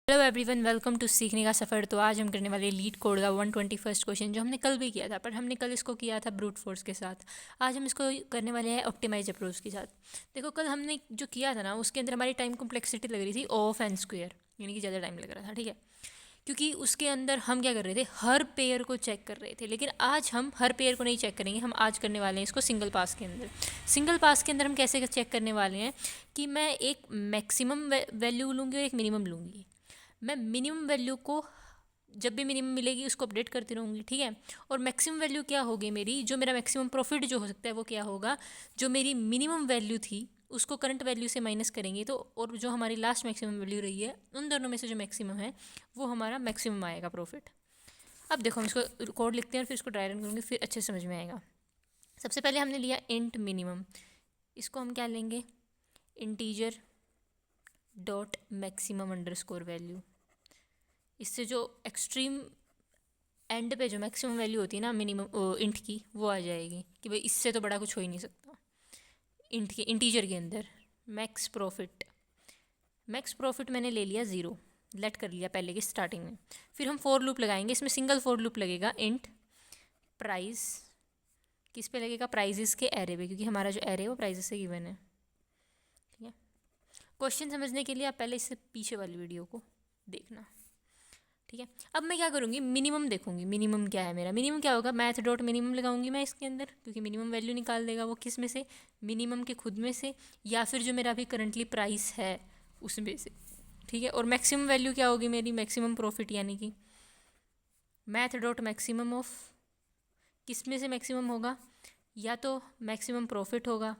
Hello everyone, welcome to सीखने का सफ़र। तो आज हम करने वाले लीड कोड का 121 क्वेश्चन, जो हमने कल भी किया था, पर हमने कल इसको किया था ब्रूट फोर्स के साथ। आज हम इसको करने वाले हैं ऑप्टिमाइज अप्रोच के साथ। देखो, कल हमने जो किया था ना, उसके अंदर हमारी टाइम कॉम्प्लेक्सिटी लग रही थी ऑफ एन स्क्वायर, यानी कि ज़्यादा टाइम लग रहा था। ठीक है, क्योंकि उसके अंदर हम क्या कर रहे थे, हर पेयर को चेक कर रहे थे। लेकिन आज हम हर पेयर को नहीं चेक करेंगे, हम आज करने वाले हैं इसको सिंगल पास के अंदर। सिंगल पास के अंदर हम कैसे चेक करने वाले हैं कि मैं एक मैक्सिमम वैल्यू लूँगी और एक मिनिमम लूँगी। मैं मिनिमम वैल्यू को जब भी मिनिमम मिलेगी उसको अपडेट करती रहूँगी। ठीक है, और मैक्सिमम वैल्यू क्या होगी मेरी, जो मेरा मैक्सिमम प्रॉफिट जो हो सकता है वो क्या होगा, जो मेरी मिनिमम वैल्यू थी उसको करंट वैल्यू से माइनस करेंगे तो, और जो हमारी लास्ट मैक्सिमम वैल्यू रही है, उन दोनों में से जो मैक्सिमम है वो हमारा मैक्सिमम आएगा प्रॉफिट। अब देखो, हम इसको कोड लिखते हैं और फिर इसको ड्राई रन करूँगी, फिर अच्छे से समझ में आएगा। सबसे पहले हमने लिया इंट मिनिमम, इसको हम क्या लेंगे, integer dot maximum underscore value. इससे जो एक्सट्रीम एंड पे जो मैक्सिमम वैल्यू होती है ना मिनिमम इंट की, वो आ जाएगी कि भाई इससे तो बड़ा कुछ हो ही नहीं सकता। इंट के इंटीजर के अंदर मैक्स प्रॉफिट मैंने ले लिया 0, लेट कर लिया पहले की स्टार्टिंग में। फिर हम फॉर लूप लगाएंगे, इसमें सिंगल फॉर लूप लगेगा। इंट प्राइस किस पे लगेगा, प्राइजेस के एरे पे, क्योंकि हमारा जो एरे है वो प्राइजेस से गिवन है। ठीक है, क्वेश्चन समझने के लिए आप पहले इससे पीछे वाली वीडियो को देखना। ठीक है, अब मैं क्या करूँगी, मिनिमम देखूँगी। मिनिमम क्या है मेरा, मिनिमम क्या होगा, मैथ डॉट मिनिमम लगाऊंगी मैं इसके अंदर, क्योंकि मिनिमम वैल्यू निकाल देगा वो किस में से, मिनिमम के खुद में से, या फिर जो मेरा अभी करंटली प्राइस है उसमें से। ठीक है, और मैक्सिमम वैल्यू क्या होगी मेरी, मैक्सिमम प्रॉफिट, यानी कि मैथ डॉट मैक्सिमम ऑफ किस में से मैक्सिमम होगा, या तो मैक्सिमम प्रॉफिट होगा,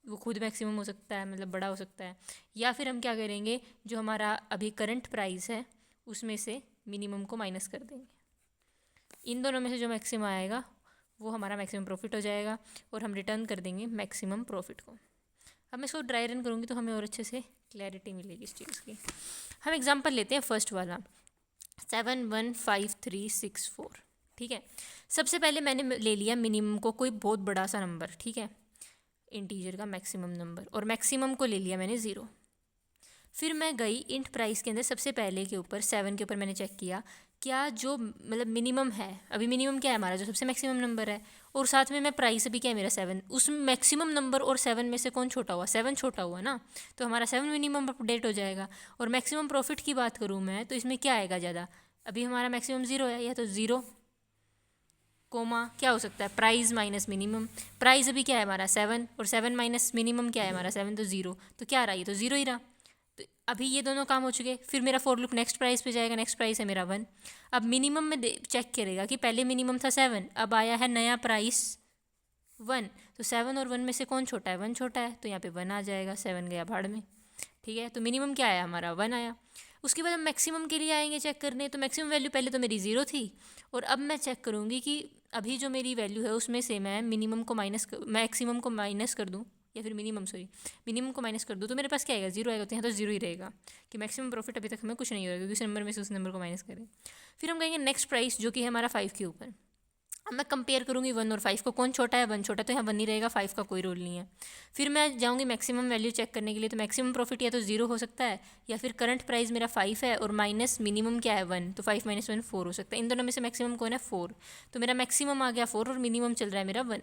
वो खुद मैक्सिमम हो सकता है, मतलब बड़ा हो सकता है, या फिर हम क्या करेंगे, जो हमारा अभी करंट प्राइस है उसमें से मिनिमम को माइनस कर देंगे। इन दोनों में से जो मैक्सिमम आएगा वो हमारा मैक्सिमम प्रॉफिट हो जाएगा, और हम रिटर्न कर देंगे मैक्सिमम प्रॉफिट को। अब मैं इसको ड्राई रन करूँगी तो हमें और अच्छे से क्लैरिटी मिलेगी इस चीज़ की। हम एग्जांपल लेते हैं फर्स्ट वाला, 71536 4। ठीक है, सबसे पहले मैंने ले लिया मिनिमम को, कोई बहुत बड़ा सा नंबर। ठीक है, इंटीजर का मैक्सिमम नंबर, और मैक्सिमम को ले लिया मैंने 0। फिर मैं गई इंट प्राइस के अंदर, सबसे पहले के ऊपर 7 के ऊपर मैंने चेक किया क्या जो मतलब मिनिमम है, अभी मिनिमम क्या है हमारा, जो सबसे मैक्सिमम नंबर है, और साथ में मैं प्राइस अभी क्या है मेरा 7, उस मैक्सिमम नंबर और 7 में से कौन छोटा हुआ, 7 छोटा हुआ ना, तो हमारा 7 मिनिमम अपडेट हो जाएगा। और मैक्सिमम प्रॉफिट की बात करूँ मैं, तो इसमें क्या आएगा ज़्यादा, अभी हमारा मैक्सिमम 0 है, या तो 0 कोमा क्या हो सकता है, प्राइस माइनस मिनिमम। प्राइस अभी क्या है हमारा 7, और 7 माइनस मिनिमम क्या है हमारा 7, तो 0, तो क्या रहा, ये तो 0 ही रहा। तो अभी ये दोनों काम हो चुके। फिर मेरा फॉर लूप नेक्स्ट प्राइस पे जाएगा, नेक्स्ट प्राइस है मेरा 1। अब मिनिमम में चेक करेगा कि पहले मिनिमम था 7, अब आया है नया प्राइस 1, तो 7 और 1 में से कौन छोटा है, 1 छोटा है, तो यहाँ पे 1 आ जाएगा, 7 गया भाड़ में। ठीक है, तो मिनिमम क्या आया हमारा 1 आया। उसके बाद हम मैक्सिमम के लिए आएंगे चेक करने, तो मैक्सिमम वैल्यू पहले तो मेरी 0 थी, और अब मैं चेक करूँगी कि अभी जो मेरी वैल्यू है उसमें से मैं मिनिमम को मैक्सिमम को माइनस कर दूँ, या फिर मिनिमम को माइनस कर दूँ, तो मेरे पास क्या आएगा, 0 आएगा। तो यहाँ तो 0 ही रहेगा कि मैक्सिमम प्रॉफिट अभी तक हमें कुछ नहीं हो रहा, क्योंकि उस नंबर में से उस नंबर को माइनस करें। फिर हम कहेंगे नेक्स्ट प्राइस, जो कि है हमारा 5 के ऊपर। अब मैं कंपेयर करूँगी 1 और 5 को, कौन छोटा है, 1 छोटा है, तो यहाँ 1 ही रहेगा, 5 का कोई रोल नहीं है। फिर मैं जाऊँगी मैक्सिमम वैल्यू चेक करने के लिए, तो मैक्सिमम प्रॉफिट या तो 0 हो सकता है, या फिर करंट प्राइस मेरा 5 है और माइनस मिनिमम क्या है 1, तो 5 माइनस 1 4 हो सकता है। इन दोनों में से मैक्सिमम कौन है, 4, तो मेरा मैक्सिमम आ गया 4 और मिनिमम चल रहा है मेरा 1।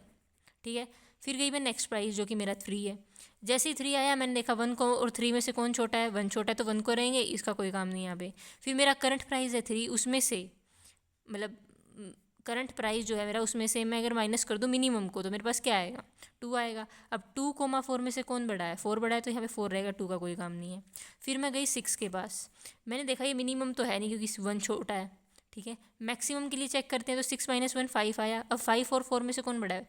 ठीक है, फिर गई मैं नेक्स्ट प्राइस, जो कि मेरा 3 है। जैसे ही 3 आया मैंने देखा 1 को और 3 में से कौन छोटा है, 1 छोटा है, तो 1 को रहेंगे, इसका कोई काम नहीं यहाँ पे। फिर मेरा करंट प्राइस है 3, उसमें से मतलब करंट प्राइस जो है मेरा, उसमें से मैं अगर माइनस कर दूँ मिनिमम को, तो मेरे पास क्या आएगा, 2 आएगा। अब 2,4 में से कौन बड़ा है, 4 बड़ा है, तो यहाँ पे 4 रहेगा, 2 का कोई काम नहीं है। फिर मैं गई 6 के पास, मैंने देखा ये मिनिमम तो है नहीं, क्योंकि 1 छोटा है। ठीक है, मैक्सिमम के लिए चेक करते हैं, तो 6 माइनस 1 5 आया। अब 5 और 4 में से कौन बड़ा है,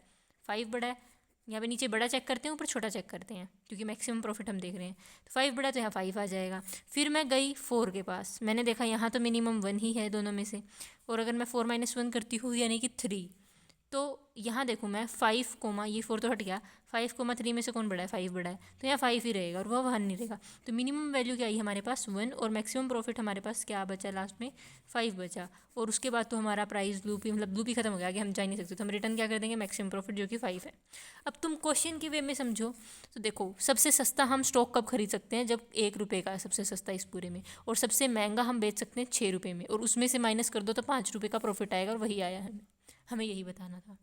5 बड़ा है। यहाँ पे नीचे बड़ा चेक करते हैं, ऊपर छोटा चेक करते हैं, क्योंकि मैक्सिमम प्रॉफिट हम देख रहे हैं। तो 5 बड़ा, तो यहाँ 5 आ जाएगा। फिर मैं गई 4 के पास, मैंने देखा यहाँ तो मिनिमम 1 ही है दोनों में से, और अगर मैं 4 माइनस 1 करती हूँ यानी कि 3, तो यहाँ देखूँ मैं 5 कोमा, ये 4 तो हट गया, 5,3 में से कौन बड़ा है, 5 बड़ा है, तो यहाँ 5 ही रहेगा और वह 1 नहीं रहेगा। तो मिनिमम वैल्यू क्या आई हमारे पास 1, और मैक्सिमम प्रॉफिट हमारे पास क्या बचा लास्ट में, 5 बचा। और उसके बाद तो हमारा प्राइस लूप ही, मतलब लूप ही खत्म हो गया, आगे हम जा ही नहीं सकते, तो हम रिटर्न क्या कर देंगे, मैक्सिमम प्रॉफिट जो कि 5 है। अब तुम क्वेश्चन के वे में समझो तो देखो, सबसे सस्ता हम स्टॉक कब खरीद सकते हैं, जब 1 रुपये का सबसे सस्ता इस पूरे में, और सबसे महंगा हम बेच सकते हैं 6 रुपये में, और उसमें से माइनस कर दो तो 5 रुपये का प्रॉफिट आएगा, और वही आया हमें, हमें यही बताना था।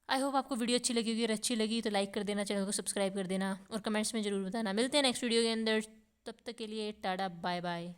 आई होप आपको वीडियो अच्छी लगी होगी, अगर अच्छी लगी तो लाइक कर देना, चैनल को सब्सक्राइब कर देना, और कमेंट्स में ज़रूर बताना। मिलते हैं नेक्स्ट वीडियो के अंदर, तब तक के लिए टाटा बाय बाय।